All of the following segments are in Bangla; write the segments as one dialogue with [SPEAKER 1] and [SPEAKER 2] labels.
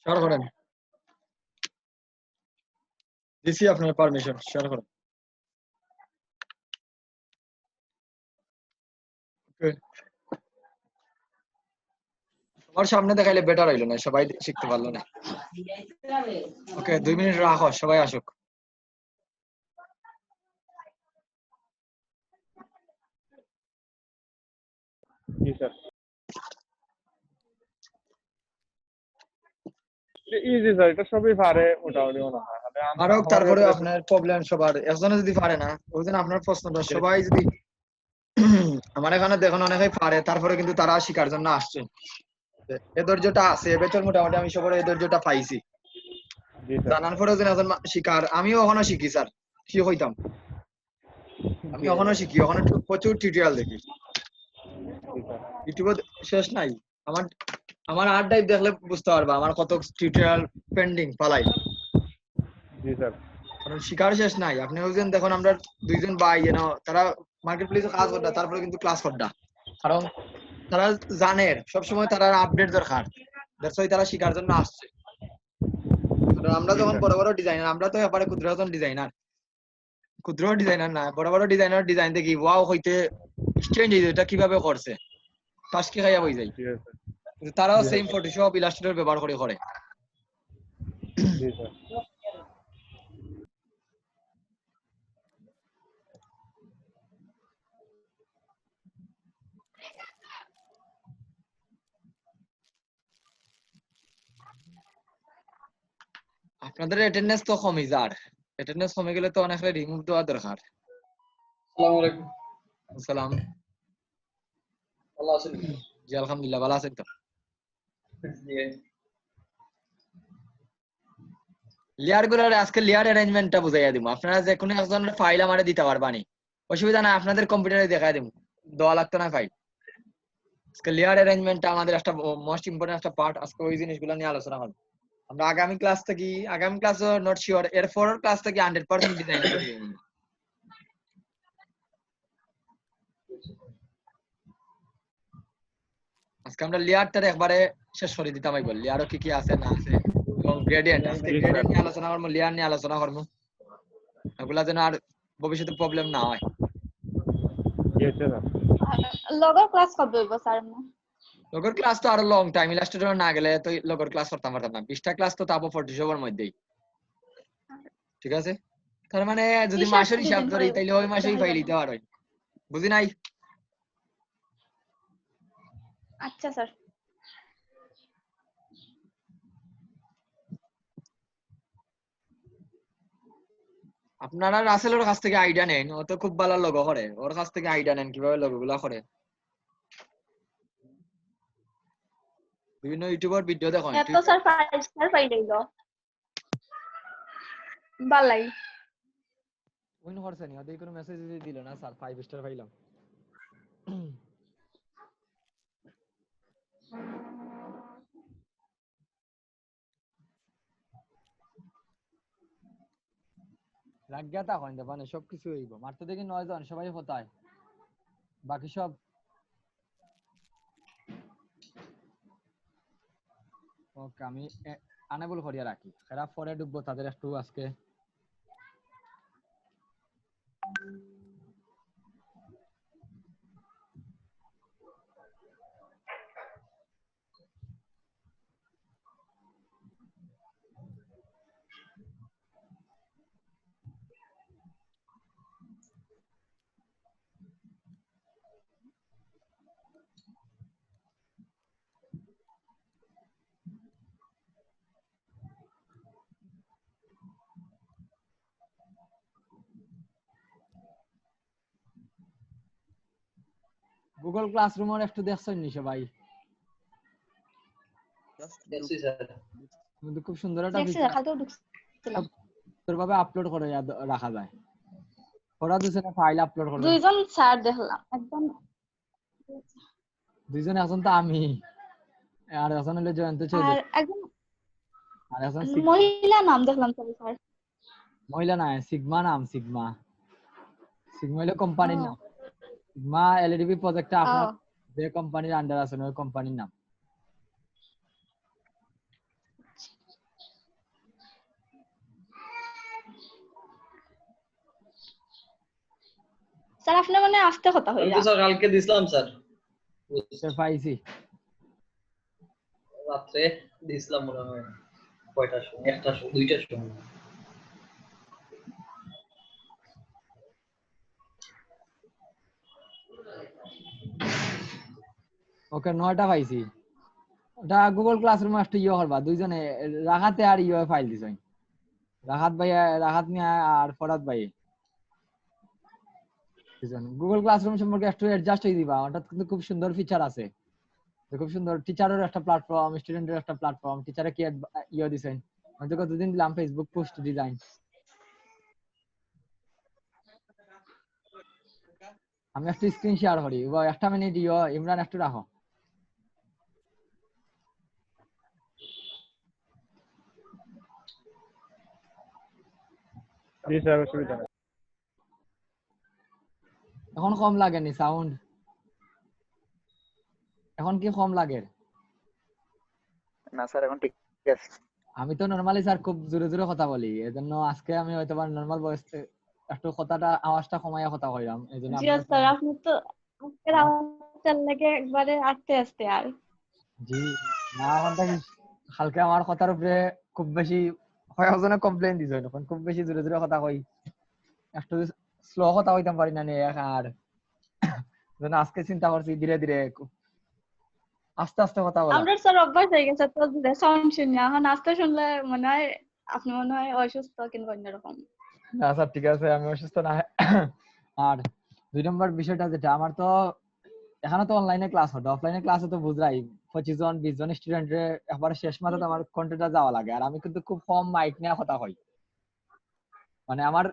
[SPEAKER 1] শেয়ার করেন। দিছি আপনার পারমিশন, শেয়ার করেন। ওকে, সবার সামনে দেখাইলে বেটার হইলো না, সবাই শিখতে পারলো না। ওকে 2 মিনিট রাখো, সবাই আসুক।
[SPEAKER 2] জি স্যার। ইজি স্যার, এটা সবই পারে মোটামুটি মনে হয়।
[SPEAKER 1] আরো তারপরে আপনার প্রবলেম সবার, একজনে যদি পারে না ওই জন্য আপনার প্রশ্নটা সবাই যদি আমার এখানে দেখুন অনেকেই পারে, তারপরে কিন্তু তারা শিকার জন্য আসছে। এ ধৈর্যটা আছে এবছর মোটামুটি, আমি সবার এই ধৈর্যটা পাইছি।
[SPEAKER 2] জি স্যার।
[SPEAKER 1] জানার পরেও যেন একজন শিকার, আমিও ওখানে শিখি স্যার, কি হইতাম আমি ওখানে শিখি, ওখানে প্রচুর টিউটোরিয়াল দেখি, ইউটিউবে শেষ নাই। আমার আমার আর টাইপ দেখলে বুঝতে পারবা আমার কত টিউটোরিয়াল পেন্ডিং পালাই।
[SPEAKER 2] জি স্যার।
[SPEAKER 1] কারণ শিকার শেষ নাই। আপনি ওইজন দেখুন আমরা দুইজন ভাই তারা মার্কেট প্লেসে কাজ করতা, তারপরে কিন্তু ক্লাস করতা, কারণ তারা জানে সবসময় তারা আপডেট দরকার, তারা শিকার জন্য আসছে। আমরা যখন বড় বড় ডিজাইনার, আমরা তো এবারে ক্ষুদ্র ডিজাইনার, ক্ষুদ্র ডিজাইনার না, বড় বড় ডিজাইনার ডিজাইন দেখি ওয়াও হইতে স্ট্রেঞ্জ হইছে, এটা কিভাবে করছে, টাস্কি খাইয়া হয়ে যায়। কিন্তু তারাও সেম ফটোশপ ইলাস্ট্রেটর ব্যবহার করে করে।
[SPEAKER 2] জি স্যার।
[SPEAKER 1] আপনাদের অ্যাটেন্ডেন্স তো কমই যার, অ্যাটেন্ডেন্স কমে গেলে তো অনেক রিমুভ দেওয়া দরকার।
[SPEAKER 3] আসসালামু আলাইকুম।
[SPEAKER 1] আসসালাম।
[SPEAKER 3] ভালো আছেন?
[SPEAKER 1] জি আলহামদুলিল্লাহ ভালো আছেন তো? লেয়ার গুলোর আজকে লেয়ার অ্যারেঞ্জমেন্টটা বুঝাইয়া দিব। আপনারা যে কোনো একজন ফাইল আমারে দিতে পারবানি, অসুবিধা নাই, আপনাদের কম্পিউটারে দেখাই দিব, দেওয়া লাগতো না ফাইল। আজকে লেয়ার অ্যারেঞ্জমেন্টটা আমাদের একটা মোস্ট ইম্পর্টেন্ট একটা পার্ট। আজকে ওই জিনিসগুলো নিয়ে আলোচনা করব। আমরা আগামী ক্লাস নট শিওর, এরপর ক্লাস থেকে 100% ডিজাইন করে দিব। আজকে আমরা লেয়ারটার একবারে শেষ করে দিতাম, আই বল লেয়ারও কি কি আছে না আছে, এবং গ্রেডিয়েন্ট, আজকে গ্রেডিয়েন্ট নিয়ে আলোচনা করব, লেয়ার নিয়ে আলোচনা করব, এগুলা যেন আর ভবিষ্যতে প্রবলেম না হয়।
[SPEAKER 4] লগর ক্লাস কবে হইব স্যার?
[SPEAKER 1] লগর ক্লাস তো আরো লং টাইম, ইলাস্ট্রেটর না গেলে তো লগর ক্লাস করতাম পারতাম না। 20টা ক্লাস তো তারপর ফটোশপের মধ্যেই, ঠিক আছে? তার মানে যদি মাসের হিসাব ধরি তাইলে ওই মাসেই ফাইল দিতে পারো, বুঝি নাই?
[SPEAKER 4] আচ্ছা স্যার।
[SPEAKER 1] আপনারা রাসেলের কাছ থেকে আইডিয়া নেন, ও তো খুব ভালো লোগো করে, ওর কাছ থেকে আইডিয়া নেন কিভাবে লোগো গুলা করে। বিভিন্ন ইউটিউবার ভিডিও দেখুন।
[SPEAKER 4] এত স্যার 5 স্টার পাইলেইল বালাই
[SPEAKER 1] ওইন করছেন ওদের কোনো মেসেজ দিল না স্যার 5 স্টার পাইলাম। রাজ্ঞাতা হয় না, মানে সবকিছু হইব। মারতে দেখি 9 জন, সবাই হতায়, বাকি সব ওকে। আমি আনেবল করিয়া রাখি, এরা পরে ডুববো, তাদের একটু আজকে গুগল ক্লাসরুমের একটু দেখছেন নি সবাই?
[SPEAKER 3] দেখছি স্যার।
[SPEAKER 1] কিন্তু খুব সুন্দর একটা
[SPEAKER 4] দেখছি
[SPEAKER 1] ফিচার,
[SPEAKER 4] দেখাতেও ঢুকছিলাম।
[SPEAKER 1] সুন্দরভাবে আপলোড করে রাখা যায়। ওরা দুজনে ফাইল আপলোড করবে,
[SPEAKER 4] দুইজন স্যার দেখলাম, একদম
[SPEAKER 1] দুইজন, একজন তো আমি, আর একজন হলো জয়ন্ত
[SPEAKER 4] আর
[SPEAKER 1] চৌধুরী,
[SPEAKER 4] একজন
[SPEAKER 1] আর একজন
[SPEAKER 4] মহিলা নাম দেখলাম স্যার।
[SPEAKER 1] মহিলা না, সিগমা নাম, সিগমা। সিগমা হলো কোম্পানির নাম। সিগমা এলইডিবি প্রজেক্টে আপনার যে কোম্পানির আন্ডার আছে ওই কোম্পানির নাম।
[SPEAKER 4] স্যার আপনি মানে আস্তে কথা
[SPEAKER 3] আমি
[SPEAKER 4] হইরা
[SPEAKER 3] তো স্যার কালকে দিছিলাম স্যার
[SPEAKER 1] স্যার পাইছি।
[SPEAKER 3] রাত্রে দিছিলাম মনে হয় কয়টার সময়, 1টার সময়, 2টার সময়।
[SPEAKER 1] ওকে 9টা পাইছি। ওটা গুগল ক্লাসরুম একটা করবা দুইজনে, রাহাতে আর ফাইল দিছই। রাহাত মিয়া আর ফরাদ ভাই দুজন। গুগল ক্লাসরুম সম্পর্কে একটু অ্যাডজাস্ট হয়ে দিবা, ওটা কিন্তু খুব সুন্দর ফিচার আছে, খুব সুন্দর। টিচারের একটা প্ল্যাটফর্ম, স্টুডেন্টের একটা প্ল্যাটফর্ম। টিচারে কি দিছেন, আমি তো কতদিন দিলাম ফেসবুক পোস্ট ডিজাইন। আমি একটা স্ক্রিন শেয়ার করি, 1 মিনিট ইমরান একটু রাখো।
[SPEAKER 2] জি স্যার, অসুবিধা নেই।
[SPEAKER 1] এখন কম লাগেনি সাউন্ড? এখন কি কম লাগে?
[SPEAKER 5] না স্যার, এখন ঠিক আছে।
[SPEAKER 1] আমি তো নরমালি স্যার খুব জোরে জোরে কথা বলি, এজন্য আজকে আমি হয়তো বা নরমাল ভয়েসে একটু কথাটা আওয়াজটা কমাইয়া কথা কইলাম, এজন্য
[SPEAKER 4] জি
[SPEAKER 1] আপনার
[SPEAKER 4] স্যার আপনি তো আজকের আওয়াজটার লাগে একবারে আস্তে আস্তে আর
[SPEAKER 1] জি না কোনটা কি হালকা আমার কথার উপরে খুব বেশি কয়েকজনে কমপ্লেইন দিছে, তখন খুব বেশি জোরে জোরে কথা কই, একটু স্লো কথা কইতাম পারি না নিয়ে। আর যেন আজকে চিন্তা করছি ধীরে ধীরে আস্তে আস্তে কথা বলা।
[SPEAKER 4] আমরা স্যার অভ্যাস হয়ে গেছে তো সাউন্ড শুনে, এখন আস্তে শুনলে মনে হয় আপনি মনে হয় অসুস্থ কিংবা অন্যরকম।
[SPEAKER 1] না স্যার ঠিক আছে, আমি অসুস্থ না। আর 2 নম্বর বিষয়টা যেটা, আমার তো এখানে তো অনলাইনে ক্লাস হতো, অফলাইনে ক্লাসে তো বুঝলাই 25 জন 20 জন স্টুডেন্টে একবার শেষ মাথাতে আমার কন্টেন্টটা যাওয়া লাগে। আর আমি কিন্তু খুব কম মাইক নিয়ে কথা কই, মানে আমার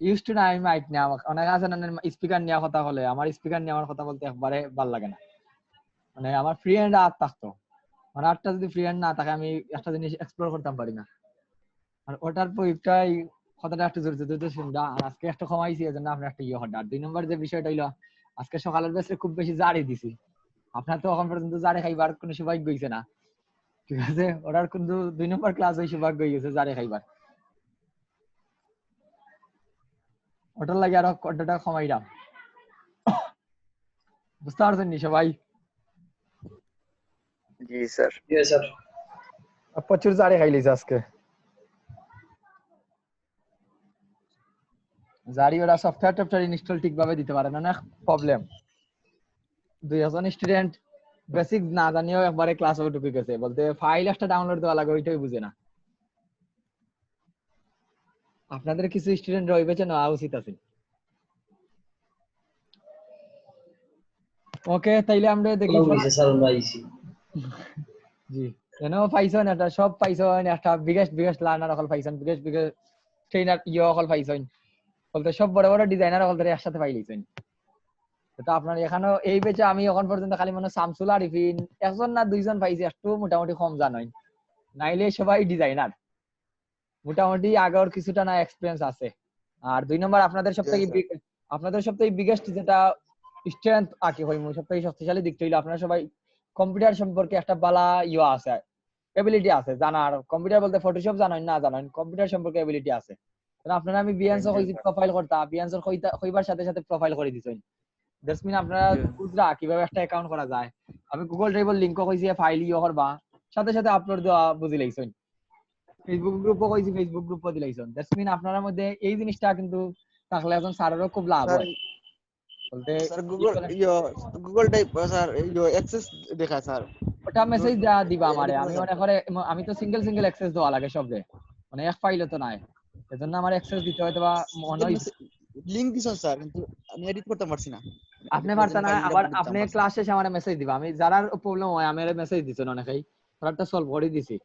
[SPEAKER 1] ইউজ টু না আমি মাইক নিয়ে। অনেক আছে না স্পিকার নিয়ে কথা বলে, আমার স্পিকার নিয়ে আমার কথা বলতে একবারে ভালো লাগে না। মানে আমার ফ্রি হ্যান্ড আর থাকতো, মানে আটটা যদি ফ্রি হ্যান্ড না থাকে আমি একটা জিনিস এক্সপ্লোর করতাম পারি না। আর ওটার পরিপ্রায় কথাটা একটু জোরে জোরে শুনবা। আর আজকে একটা কমাইছি, এজন্য আপনার একটা হঠাৎ। আর 2 নম্বর যে বিষয়টা হইলো, আজকে সকালের বেসে খুব বেশি জারি দিছি। আপনার তো এখন পর্যন্ত জারি খাইবার কোনো সৌভাগ্য হইছে না, ঠিক আছে? ওটার কিন্তু 2 নম্বর ক্লাস হই সৌভাগ্য হয়ে গেছে জারি খাইবার। ওটার লাগে আরো কন্টেন্টটা কমাইলাম, বুঝতে পারছেন নি সবাই?
[SPEAKER 5] জি স্যার।
[SPEAKER 3] জি স্যার।
[SPEAKER 1] প্রচুর জারি খাইলিছে আজকে। জারি ওরা সফটওয়্যার ইনস্টল ঠিকভাবে দিতে পারে না, না প্রবলেম। 2 জন স্টুডেন্ট বেসিক না জানিয়েও একবারে ক্লাসে ঢুকে গেছে, বলতে ফাইল একটা ডাউনলোড দেওয়া লাগে ওইটাই বুঝে না। আপনাদের কিছু স্টুডেন্ট রইবেছে না উচিত আছে। ওকে তাইলে আমরা দেখি
[SPEAKER 3] স্যার পাইছি।
[SPEAKER 1] জি এনেও পাইছেন, এটা সব পাইছেন, একটা বিগেস্ট লার্নার অকল পাইছেন, বিগেস্ট ট্রেনার অকল পাইছেন, বলতে সব বড় বড় ডিজাইনার অকল ধরে একসাথে পাইলিছেন। তো আপনার এখানেও এই বেচে আমি এখন পর্যন্ত খালি মনে শামসুল আরিফিন 1 জন না 2 জন পাইছি, একটু মোটামুটি কম জানাই, নাইলে সবাই ডিজাইনার মোটামুটি আগের কিছুটা না এক্সপেরিয়েন্স আছে। আর 2 নম্বর আপনাদের সবথেকে বিগেস্ট যেটা স্ট্রেংথ আকি হয়, সবথেকে শক্তিশালী দিকটা হইলো আপনারা সবাই কম্পিউটার সম্পর্কে একটা বালা আছে, এবিলিটি আছে জানার। কম্পিউটার বলতে ফটোশপ জানেন না জানেন, কম্পিউটার সম্পর্কে এবিলিটি আছে। আপনারা আমি বিএনসও কইছি প্রোফাইল করতা, বিএনসর কইবার সাথে সাথে প্রোফাইল করে দিছেন। দ্যাটস মিন আপনারা বুঝরা কিভাবে একটা অ্যাকাউন্ট করা যায়। আমি গুগল ড্রাইভের লিংকও কইছি ফাইল করবা, সাথে সাথে আপলোড দেওয়া বুঝি লাইছেন। ফেসবুক গ্রুপও কইছি, ফেসবুক গ্রুপও দিলাইছেন। দ্যাটস মিন আপনাদের মধ্যে এই জিনিসটা কিন্তু থাকলে এখন স্যারেরও খুব লাভ হয়, বলতে
[SPEAKER 5] sir Google type sir access দেখা স্যার।
[SPEAKER 1] ওটা মেসেজ দিবা আমারে। আমি মনে করে আমি তো সিঙ্গেল অ্যাক্সেস দেওয়া লাগে সবরে, মানে এক ফাইলে তো নাই, এজন্য আমার অ্যাক্সেস দিতে হয়তো বা মনে হয়
[SPEAKER 5] লিংক দিছেন স্যার, কিন্তু আমি এডিট করতে পারছি না।
[SPEAKER 1] আপনি পারতা না। আবার আপনি ক্লাস শেষে আমারে মেসেজ দিবা, আমি যারার প্রবলেম হয় আমারে মেসেজ দিছেন অনেকেই, ওটা সলভ করে দিছি,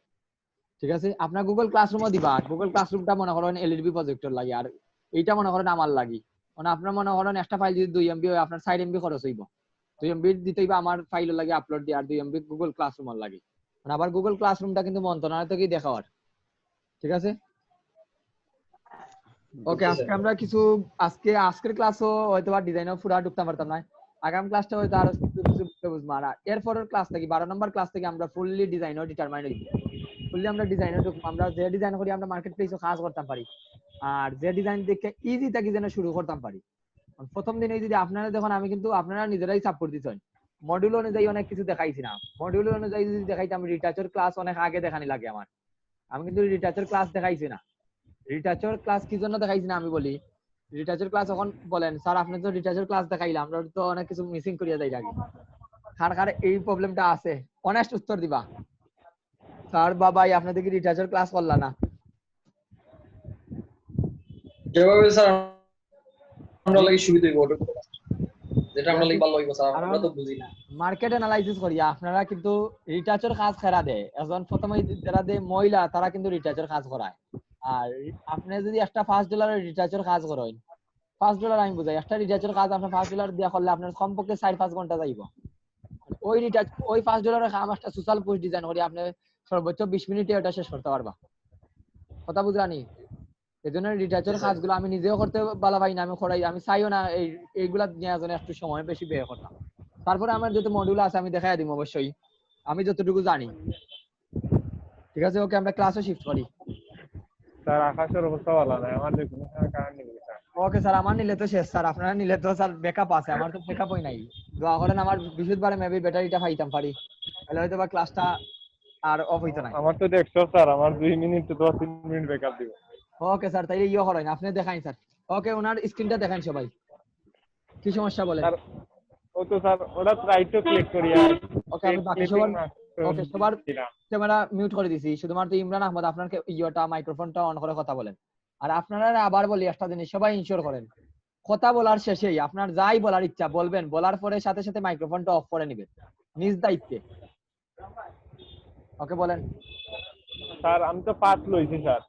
[SPEAKER 1] ঠিক আছে? আপনার গুগল ক্লাসরুমও দিবা। গুগল ক্লাসরুমটা মনে করেন এলইডি প্রজেক্টর লাগে, আর এইটা মনে করেন আমার লাগি। মানে আপনার মনে করেন একটা ফাইল যদি 2 MB হয়, আপনার 4 MB খরচ হইব। 2 MB দিতেই বা আমার ফাইল লাগে আপলোড দিয়ে, আর 2 MB গুগল ক্লাসরুম লাগে। মানে আবার গুগল ক্লাসরুমটা কিন্তু মন্ত্রণালয় থেকেই দেখাওয়ার, ঠিক আছে? ওকে আজকে আমরা কিছু আজকের ক্লাসও হয়তো বা ডিজাইনও পুরা ঢুকতে পারতাম না, আগাম ক্লাসটা হয়তো আরো কিছু বুঝবো। আর এরপরের ক্লাস থেকে 12 নম্বর ক্লাস থেকে আমরা ফুললি ডিজাইনও ডিটারমাইন হইব, ফুললি আমরা ডিজাইনও ঢুকবো। আমরা যে ডিজাইন করি আমরা মার্কেট প্লেসও কাজ করতে পারি, আর যে ডিজাইন দেখে ইজি থাকি যেন শুরু করতাম পারি।
[SPEAKER 6] প্রথম দিনে যদি আপনারা দেখুন আমি কিন্তু আপনারা নিজেরাই সাপোর্ট দিচ্ছেন মডিউল অনুযায়ী অনেক কিছু দেখাইছি না মডিউল অনুযায়ী যদি দেখাইতে আমি রিটাচার ক্লাস অনেক আগে দেখানি লাগে আমার আমি কিন্তু রিটাচার ক্লাস দেখাইছি না রিটাচার ক্লাস কি জন্য দেখাইছি না আমি বলি রিটাচার ক্লাস এখন বলেন স্যার আপনি তো রিটাচার ক্লাস দেখাইলাম আমরা তো অনেক কিছু মিসিং করিয়া যাই লাগে কার এই প্রবলেমটা আছে অনেস্ট উত্তর দিবা স্যার বাবাই আপনাদের কি রিটাচার ক্লাস করলা না
[SPEAKER 3] যেভাবে স্যার আমরা লাগি সুবিধা হইব যেটা আমরা লাগি ভালো হইব স্যার আমরা তো বুঝি না
[SPEAKER 6] মার্কেট অ্যানালাইসিস করিয়া আপনারা কিন্তু রিটাচার কাজ খেরা দেয় এখন প্রথমে যারা দেয় মহিলা তারা কিন্তু রিটাচার কাজ করায় আর আপনি যদি একটা $5 রিটাচার কাজ করেন $5 আমি বুঝাই একটা রিটাচার কাজ আপনি $5 দিয়া করলে আপনার কমপক্ষে 4-5 ঘন্টা যাইব ওই রিটাচ ওই $5 কাম একটা সোশ্যাল পোস্ট ডিজাইন করি আপনি সর্বোচ্চ 20 মিনিটে এটা শেষ করতে পারবা কথা বুঝলানি এজন্য রিটাচার কাজগুলো আমি নিজেও করতে ভালো পাই না আমি করাই আমি চাইও না এইগুলা নেওয়ার জন্য একটু সময় বেশি ব্যয় করতাম তারপরে আমার যত মডিউল আছে আমি দেখাই দিব অবশ্যই আমি যতটুকু জানি ঠিক আছে ওকে আমরা ক্লাসে শিফট করি
[SPEAKER 2] স্যার আকাশের অবস্থা ভালো না আমার যে কোনো কারণ নেই স্যার
[SPEAKER 6] ওকে স্যার আমার নিলে তো শেষ স্যার আপনারা নিলে তো স্যার ব্যাকআপ আছে আমার তো ব্যাকআপই নাই দোয়া করেন আমার বিশুদ্ধবারে মেবি ব্যাটারিটা পাইতাম পারি তাহলে হয়তো বা ক্লাসটা আর অফ হইতো না
[SPEAKER 2] আমার তো দেখছো স্যার আমার 2 মিনিট তো 3 মিনিট ব্যাকআপ দিব
[SPEAKER 6] ওকে স্যার তাইলে ইয়ে করেন আপনি দেখাইন স্যার ওকে ওনার স্ক্রিনটা দেখান সবাই কি সমস্যা বলেন
[SPEAKER 2] স্যার ও তো স্যার ওটা রাইট তো ক্লিক করিয়া
[SPEAKER 6] ওকে আমি বাকি সবার ওকে সবার ক্যামেরা মিউট করে দিছি শুধুমাত্র ইমরান আহমদ আপনার ইয়েটা মাইক্রোফোনটা অন করে কথা বলেন আর আপনারা আবার বলি একটা জিনিস সবাই ইনশিওর করেন কথা বলার শেষেই আপনার যাই বলার ইচ্ছা বলবেন বলার পরে সাথে সাথে মাইক্রোফোনটা অফ করে নেবেন নিজ দায়িত্বে ওকে বলেন
[SPEAKER 2] স্যার আমি তো 5 লইছি স্যার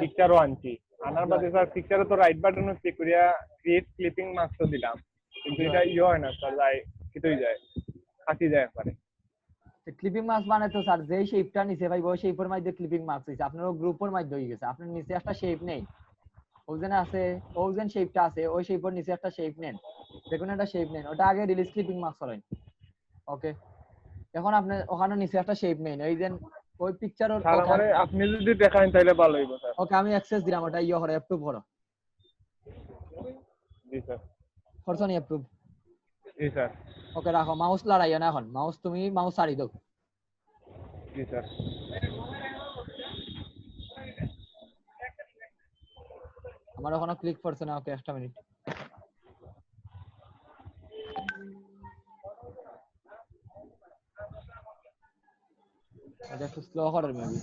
[SPEAKER 2] পিকচারও আনছি আনার বাদে স্যার পিকচারে তো রাইট বাটনে ক্লিক করিয়া ক্রিয়েট ক্লিপিং মার্কস দিলাম কিন্তু এটা ইয়ে হয় না স্যার যাই কিতই যায় কাটি যায় একবারে
[SPEAKER 6] ক্লিপিং মার্কস মানে তো স্যার যেই শেপটা নিচে ভাই ওই শেপের মধ্যে ক্লিপিং মার্কস হইছে আপনার গ্রুপের মধ্যে হয়ে গেছে আপনার নিচে একটা শেপ নেই ওজেন আছে ওজেন শেপটা আছে ওই শেপের নিচে একটা শেপ নেন দেখুন একটা শেপ নেন ওটা আগে রিলিজ ক্লিপিং মার্কস করেন ওকে এখন আপনি ওখানে নিচে একটা শেপ নেন এই যে ওই পিকচারের
[SPEAKER 2] স্যার আমারে আপনি যদি দেখান তাহলে ভালো হইব স্যার
[SPEAKER 6] ওকে আমি অ্যাক্সেস দিলাম ওটা ইয়ে করে অ্যাপ্রুভ করো
[SPEAKER 2] জি স্যার
[SPEAKER 6] করছো নি অ্যাপ্রুভ
[SPEAKER 2] জি স্যার
[SPEAKER 6] ওকে রাখো মাউস লড়াইও না এখন মাউস তুমি মাউস ছাড়ি দাও
[SPEAKER 2] জি স্যার
[SPEAKER 6] আমার ওখানে ক্লিক করছে না ওকে একটা মিনিট এটা একটু স্লো করার মেবি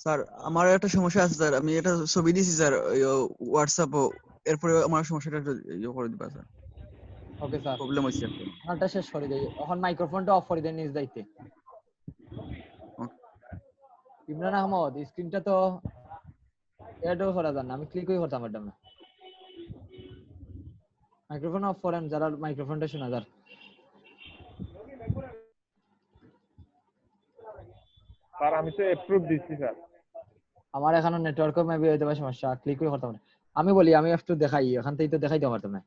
[SPEAKER 5] স্যার আমার একটা সমস্যা আছে স্যার আমি এটা ছবি দিছি স্যার হোয়াটসঅ্যাপ এরপরে আমার সমস্যাটা একটু ইয়ে করে দিবা স্যার
[SPEAKER 6] ওকে স্যার
[SPEAKER 5] প্রবলেম হইছে
[SPEAKER 6] আমারটা শেষ করে দেই এখন মাইক্রোফোনটা অফ করে দেন নিজ দায়িত্বে ইমরান আহমদ স্ক্রিনটা তো এডও করা যান আমি ক্লিকই করতাম এটা না মাইক্রোফোন অফ করেন যারা মাইক্রোফোনটা শোনা যার
[SPEAKER 2] স্যার আমি তো অ্যাপ্রুভ দিছি স্যার
[SPEAKER 6] আমার এখানে নেটওয়ার্কও মেবি হইতে পারে সমস্যা ক্লিকই করতাম না আমি বলি আমি একটু দেখাই এখান থেকে তো দেখাইতে পারতাম না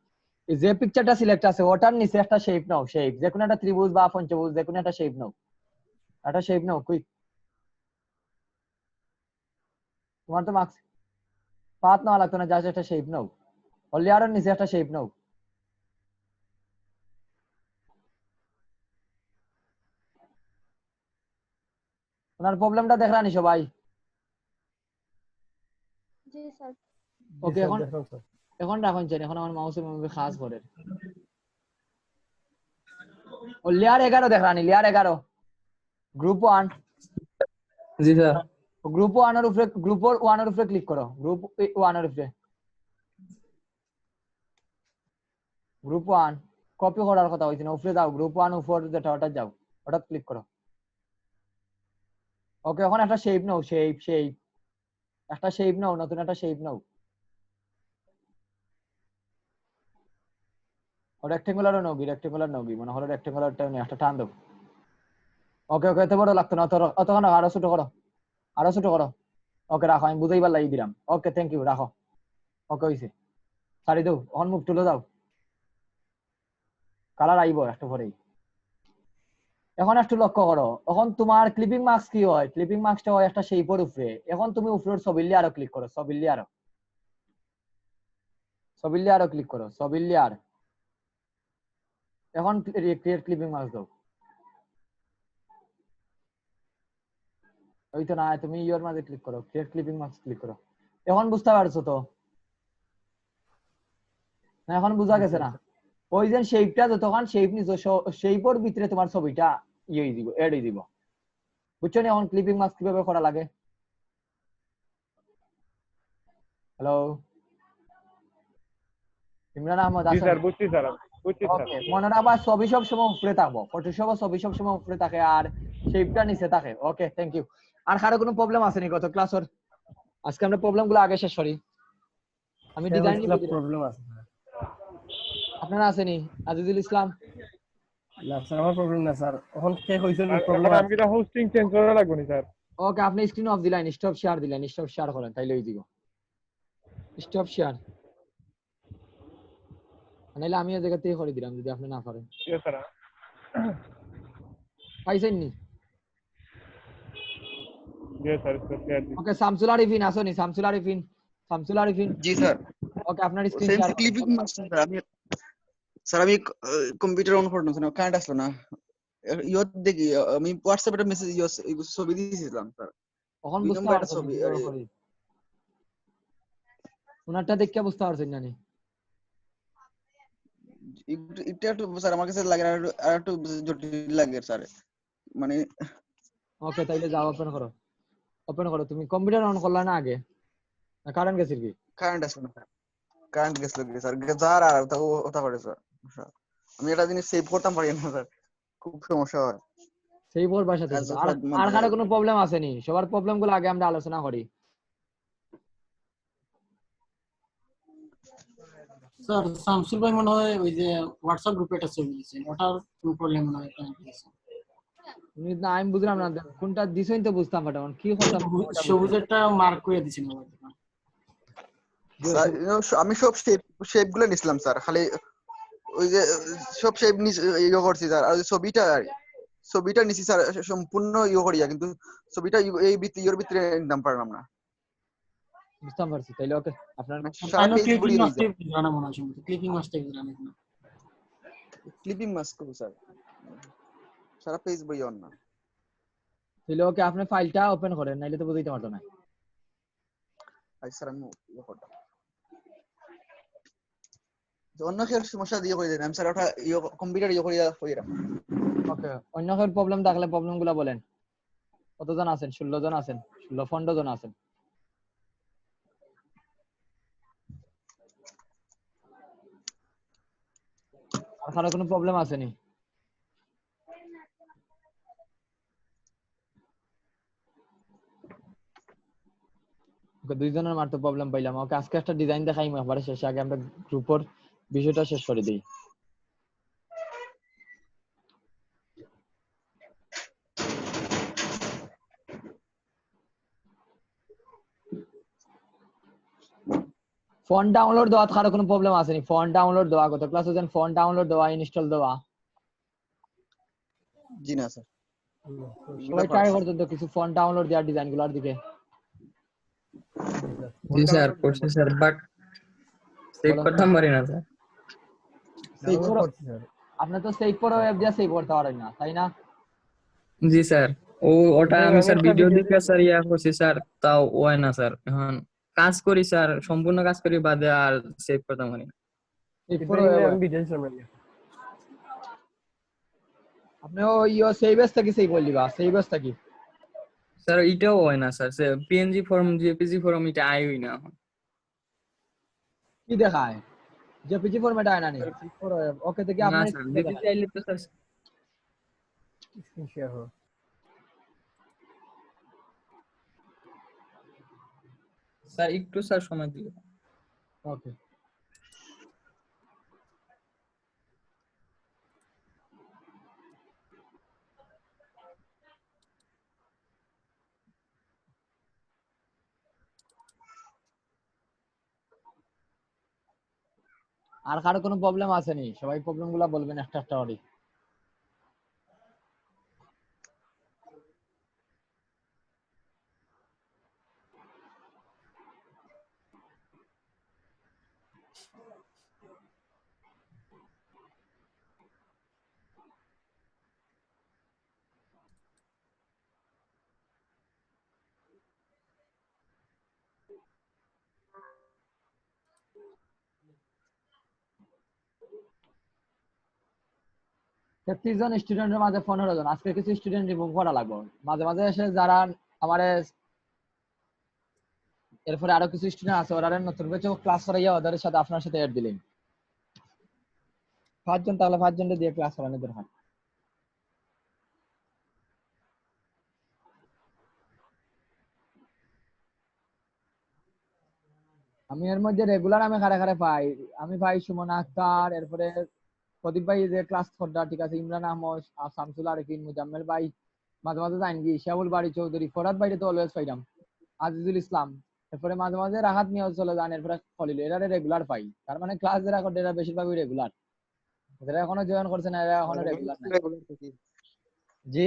[SPEAKER 6] এই যে পিকচারটা সিলেক্ট আছে ওটার নিচে একটা শেপ নাও শেপ যে কোনো একটা ত্রিভুজ বা পঞ্চভুজ যে কোনো একটা শেপ নাও কুইক তোমার তো মার্কস পাত না লাগতো না জাস্ট একটা শেপ নাও অনলি আর নিচে একটা শেপ নাও ওনার প্রবলেমটা দেখলানি সবাই
[SPEAKER 4] জি স্যার
[SPEAKER 6] ওকে এখন রাখুন চাই এখন আমার মাউসের মুভি খাস করে ও লেয়ার 11 দেখলানি লেয়ার 11 গ্রুপ 1
[SPEAKER 3] জি স্যার
[SPEAKER 6] গ্রুপ 1 এর উপরে ক্লিক করো গ্রুপ 1 এর উপরে গ্রুপ 1 কপি করার কথা হইছে না উপরে যাও গ্রুপ 1 উপরে যেটা ওটা যাও ওটা ক্লিক করো ওকে এখন একটা শেপ নাও শেপ একটা শেপ নাও নতুন একটা শেপ নাও রেক্টেঙ্গুলার নবি মানে হলো রেক্টেঙ্গুলারটা নিয়ে একটা টান দাও ওকে এত বড় লাগতো না অতক্ষণ আরো ছোট করো ওকে রাখো আমি বুঝাইবার লাগি দিলাম ওকে থ্যাংক ইউ রাখো ওকে হইছে ছাড়ি দাও এখন মুখ তুলে দাও কালার আইবো একটু পরেই এখন একটু লক্ষ্য করো এখন তোমার ক্লিপিং মার্কস কি হয় ক্লিপিং মার্কসটা হয় একটা শেপের উপরে এখন তুমি উপরের ছবিলি আরো ক্লিক করো ছবিলি আরো ছবির লেয়ারও ক্লিক করো, ছবির লেয়ার। এখন ক্রিয়েট ক্লিপিং মাস্ক দাও। ওই তো না, তুমি ইওর মাঝে ক্লিক করো, ক্রিয়েট ক্লিপিং মাস্ক ক্লিক করো। এখন বুঝতে পারছো তো? না এখন বোঝা গেছে না? ওই যে শেপটা যতক্ষণ শেপ নিছো, শেপের ভিতরে তোমার ছবিটা ইয়ে হয়ে দিব, এড হয়ে দিব। বুঝছো না এখন ক্লিপিং মাস্ক কিভাবে করা লাগে? হ্যালো ইমরান আহমদ
[SPEAKER 2] জি
[SPEAKER 6] আসেন।
[SPEAKER 2] স্যার, বুঝছি স্যার, বুঝছি স্যার।
[SPEAKER 6] ওকে, মনে রাখবা ছবি সব সময় উপরে থাকবো, ফটোশপ ছবি সব সময় উপরে থাকে আর শেপটা নিচে থাকে। ওকে, থ্যাংক ইউ। আর কারো কোনো প্রবলেম আছে নি গত ক্লাসের? আজকে আমরা প্রবলেম গুলো আগে শেষ করি। আমি ডিজাইন নিয়ে
[SPEAKER 7] প্রবলেম আছে
[SPEAKER 6] আপনারা আসেনি? আজিজুল ইসলাম।
[SPEAKER 7] না স্যার, আমার প্রবলেম না স্যার, এখন কে কইছেন
[SPEAKER 2] আর
[SPEAKER 7] প্রবলেম
[SPEAKER 2] এখন আমি
[SPEAKER 7] আছে।
[SPEAKER 2] কিটা হোস্টিং চেঞ্জ করা লাগবে নি স্যার?
[SPEAKER 6] ওকে, আপনি স্ক্রিন অফ দিলেন, স্টপ শেয়ার দিলেন, স্টপ শেয়ার করেন তাইলে হই দিব। স্টপ শেয়ার, নাইলে আমি এই জায়গা থেকে করে দিলাম যদি আপনি না পারেন।
[SPEAKER 2] ঠিক আছে স্যার।
[SPEAKER 6] পাইছেন নি?
[SPEAKER 2] জি স্যার, শেয়ার দিন।
[SPEAKER 6] ওকে, শামসুল আরিফিন আসেনি? শামসুল আরিফিন, শামসুল আরিফিন।
[SPEAKER 5] জি স্যার।
[SPEAKER 6] ওকে, আপনার screen
[SPEAKER 5] same
[SPEAKER 6] share
[SPEAKER 5] clipping mask sir আমি কম্পিউটার অন করতে না, কারেন্ট আসলো না। ইয়ত দেখি আমি হোয়াটসঅ্যাপে একটা মেসেজ ছবি দিয়েছিলাম স্যার।
[SPEAKER 6] তখন
[SPEAKER 5] দুই
[SPEAKER 6] বুঝতে
[SPEAKER 5] নম্বর একটা
[SPEAKER 6] পারছেন
[SPEAKER 5] ছবি
[SPEAKER 6] কিভাবে করি? ওনারটা দেখে বুঝতে পারছেন না নি?
[SPEAKER 5] এটা একটু স্যার আমার কাছে লাগে আর একটু জটিল লাগে স্যার, মানে
[SPEAKER 6] ওকে, তাইলে যাও ওপেন করো, ওপেন করো। তুমি কম্পিউটার অন করলা না আগে? না কারেন্ট গেছে কি?
[SPEAKER 5] কারেন্ট আসলো না, কারেন্ট গেছিল কি স্যার, যার আর ওটা করে স্যার। আমি এটা জিনিস সেভ করতাম পারি না স্যার, খুব সমস্যা হয়।
[SPEAKER 6] সেই বোর বাসাতে
[SPEAKER 5] আর
[SPEAKER 6] আর
[SPEAKER 5] মানে
[SPEAKER 6] আর কারো কোনো প্রবলেম আসেনি? সবার প্রবলেম গুলো আগে আমরা আলোচনা করি।
[SPEAKER 8] স্যার শামসুল ভাই মনে হয় ওই যে হোয়াটসঅ্যাপ গ্রুপে একটা ছবি দিয়েছেন, ওটার কোনো প্রবলেম মনে হয় কেন দিয়েছে।
[SPEAKER 6] তুমি না, আমি বুঝলাম না কোনটা দিছই তো বুঝতাম না, তখন কি করতাম ওটা বুঝলাম।
[SPEAKER 8] সবুজেরটা মার্ক করে দিয়েছেন আবার।
[SPEAKER 5] স্যার আমি সব শেপ গুলো নিছিলাম স্যার, খালি ওই যে সব শেপ ইয়ে করছি স্যার। আর ছবিটা নিছি স্যার সম্পূর্ণ ইয়ে করিয়া, কিন্তু ছবিটা এই ইয়ের ভিতরে নিতাম পারলাম না।
[SPEAKER 6] বুঝতাম পারছি, তাইলে ওকে। আপনার
[SPEAKER 5] সারা
[SPEAKER 8] তাইলে
[SPEAKER 5] পেজ
[SPEAKER 8] ক্লিপিং
[SPEAKER 5] ভরিয়ে রয়েছে।
[SPEAKER 8] মাস্টার জানা মনে হয়, সম্ভবত ক্লিপিং মাস্টার জানা না।
[SPEAKER 5] ক্লিপিং মাস্ক স্যার, সারা পেজ বই অন না।
[SPEAKER 6] তাইলে ওকে, আপনি ফাইলটা ওপেন করেন, নাইলে তো বুঝাইতে পারতো না।
[SPEAKER 5] আজ স্যার আমি ইয়ে করতাম অন্য কেউ সমস্যা দিয়ে করে দেন, আমি স্যার ওটা ইয়ে কম্পিউটার ইয়ে করিয়া কইরা।
[SPEAKER 6] ওকে, অন্য কারোর প্রবলেম থাকলে প্রবলেম গুলো বলেন। কতজন আছেন? 16 জন আছেন, 16-15 জন আছেন। আর কারো কোনো প্রবলেম আসেনি? ওকে, দুইজনের মাত্র প্রবলেম পাইলাম। ওকে, আজকে একটা ডিজাইন দেখাই একবারে শেষে, আগে আমরা গ্রুপের বিষয়টা শেষ করে দিই। ফোন ডাউনলোড দেওয়া কারো কোনো প্রবলেম আসেনি? ফোন ডাউনলোড দেওয়া, গত ক্লাসে যেন ফোন ডাউনলোড দেওয়া, ইনস্টল দেওয়া।
[SPEAKER 5] জি না স্যার,
[SPEAKER 6] সবাই ট্রাই করতেন তো কিছু ফোন ডাউনলোড দেওয়ার ডিজাইন গুলোর দিকে।
[SPEAKER 9] জি স্যার, করছি স্যার, বাট সেভ করতাম পারি না স্যার।
[SPEAKER 6] সেভ করো, আপনি তো সেভ করে ওয়েব দিয়ে সেভ করতে পারেন না, তাই না?
[SPEAKER 9] জি স্যার, ওটা আমি স্যার ভিডিও দেখে স্যার ইয়া করছি স্যার, তাও হয় না স্যার। এখন কাজ করি স্যার, সম্পূর্ণ কাজ করি বাদে আর সেভ করতাম পারি না।
[SPEAKER 6] সেভ করে আপনি ওই সেভ এস থেকে সেভ করে দিবা, সেভ এস থেকে।
[SPEAKER 9] স্যার এটাও হয় না sir, PNG form JPG form এটা আইই না এখন।
[SPEAKER 6] কি দেখায়? জেপিজি ফরম্যাট আয় না নি? ওকে, দেখি
[SPEAKER 9] না
[SPEAKER 6] আপনার
[SPEAKER 9] স্যার, জেপিজি আইলে তো স্যার
[SPEAKER 7] শেয়ার হোক।
[SPEAKER 9] স্যার একটু স্যার সময় দিলে।
[SPEAKER 6] ওকে, আর কারো কোনো প্রবলেম আসেনি? সবাই প্রবলেম গুলা বলবেন একটা একটা করে। 33 জন স্টুডেন্টের মাঝে 15 জন, আজকে কিছু স্টুডেন্ট রিমুভ করা লাগবে। মাঝে মাঝে এসে যারা আমার এরপরে আরো কিছু স্টুডেন্ট আছে ওরা নতুন করে ক্লাস করাইয়া ওদের সাথে আপনার সাথে অ্যাড দিলেন 5 জন, তাহলে 5 জনকে দিয়ে ক্লাস করানো দরকার। আমি এর মধ্যে রেগুলার আমি খারে খারে পাই, আমি পাই সুমন আক্তার, এরপরে প্রদীপ ভাই যে ক্লাস করটা, ঠিক আছে, ইমরান আহমদ, শামসুল আরিফিন, মুজাম্মেল ভাই, মাঝে মাঝে জাইনগি, শিয়াবুল বাড়ি চৌধুরী, ফরাদ ভাইরে তো অলওয়েজ পাইলাম, আজিজুল ইসলাম, এরপরে মাঝে মাঝে রাহাত নিয়ে চলে যান, এরপরে খলিল, এরা রেগুলার পাই। তার মানে ক্লাস যারা করে এরা বেশিরভাগই রেগুলার, যারা এখনো জয়েন করছে না এরা এখনো রেগুলার নাই। জি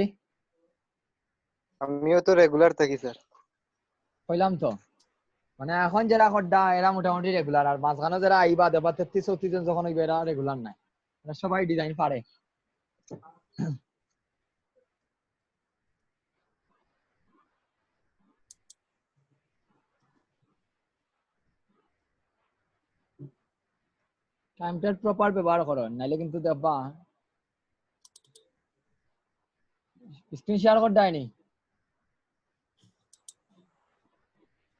[SPEAKER 5] আমিও তো রেগুলার থাকি স্যার।
[SPEAKER 6] কইলাম তো, মানে এখন যারা খড্ডা এরা মোটামুটি রেগুলার, আর মাঝখানে যারা আইবা দেবা 33-34 জন যখন হইবে এরা রেগুলার নাই, এরা সবাই ডিজাইন পারে। টাইমটা প্রপার ব্যবহার করো, নাইলে কিন্তু দেখবা স্ক্রিন শেয়ার কর দেয়নি।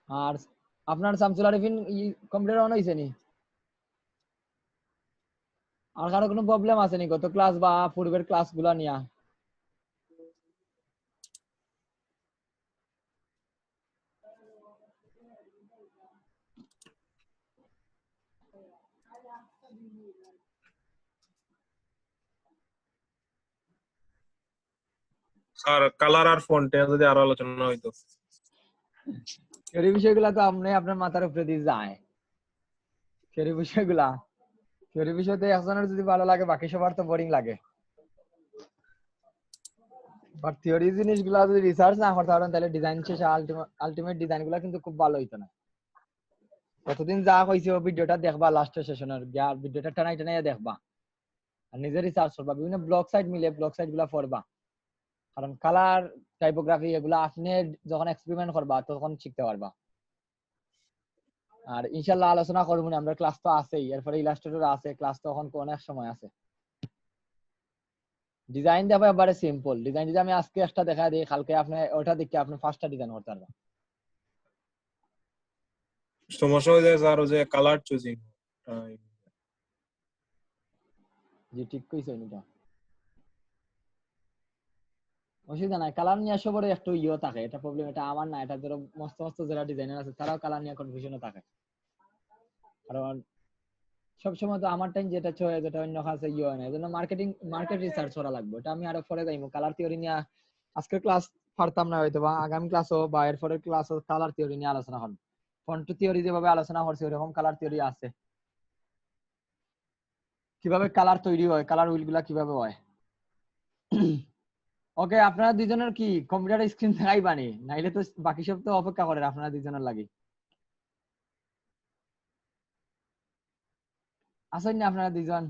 [SPEAKER 6] আর আপনার শামসুল আরিফিন কম্পিউটার অন হইছে নি? আর কারো কোনো প্রবলেম আছে নি গত ক্লাস বা পূর্বের ক্লাসগুলা নিয়া?
[SPEAKER 2] স্যার কালার আর ফন্টে যদি আরো আলোচনা হইতো।
[SPEAKER 6] এই বিষয়গুলা তো আপনি আপনার মাথার উপরে দিয়ে যায়, সেই বিষয়গুলা, সেই বিষয়তে একজনের যদি ভালো লাগে বাকি সবার তো বোরিং লাগে। বাট থিওরি জিনিসগুলা যদি রিসার্চ না করতে পারেন তাহলে ডিজাইন শেষে আলটিমেট ডিজাইন গুলা কিন্তু খুব ভালো হইতো না। কতদিন যা হয়েছে ভিডিওটা দেখবা, লাস্টের সেশনের ভিডিওটা টানাই টানাই দেখবা, আর নিজে রিসার্চ করবা, বিভিন্ন ব্লগ সাইট মিলে ব্লগ সাইট গুলা পড়বা, কারণ কালার টাইপোগ্রাফি এগুলা আপনি যখন এক্সপেরিমেন্ট করবা তখন শিখতে পারবা। আর ইনশাআল্লাহ আলোচনা করবো না, আমরা ক্লাস তো আছেই, এরপরে ইলাস্ট্রেটর আছে, ক্লাস তো এখন অনেক সময় আছে। ডিজাইন দেবো এবারে সিম্পল ডিজাইন, যদি আমি আজকে একটা দেখা দিই কালকে আপনি ওটা দেখে আপনি ফার্স্টটা ডিজাইন করতে পারবেন।
[SPEAKER 2] সমস্যা হয়ে যায় স্যার, ওই যে কালার চুজিং।
[SPEAKER 6] জি ঠিক কইছেন, এটা অসুবিধা নাই, কালার নিয়ে সবার একটু ইয়ে থাকে, এটা প্রবলেম, এটা আমার না, এটা ধরো মস্ত মস্ত যারা ডিজাইনার আছে তারাও কালার নিয়ে কনফিউশনে থাকে, কারণ সবসময় তো আমার টাইম যেটা চলে যেটা অন্য কাছে ইয়ে হয় না, এই জন্য মার্কেট রিসার্চ করা লাগবে, এটা আমি আরো পরে যাইবো। কালার থিওরি নিয়ে আজকের ক্লাস পারতাম না হয়তো, বা আগামী ক্লাসও বা এরপরের ক্লাসও কালার থিওরি নিয়ে আলোচনা হবে। ফন্ট থিওরি যেভাবে আলোচনা করছে ওরকম কালার থিওরি আছে, কিভাবে কালার তৈরি হয়, কালার হুইল গুলা কিভাবে হয়। ওকে, আপনারা দুজনের কি কম্পিউটার স্ক্রিন দেখাই বানি, নাইলে তো বাকি সব তো অপেক্ষা করেন আপনারা দুজনের লাগি। আসেন না আপনারা দুজন?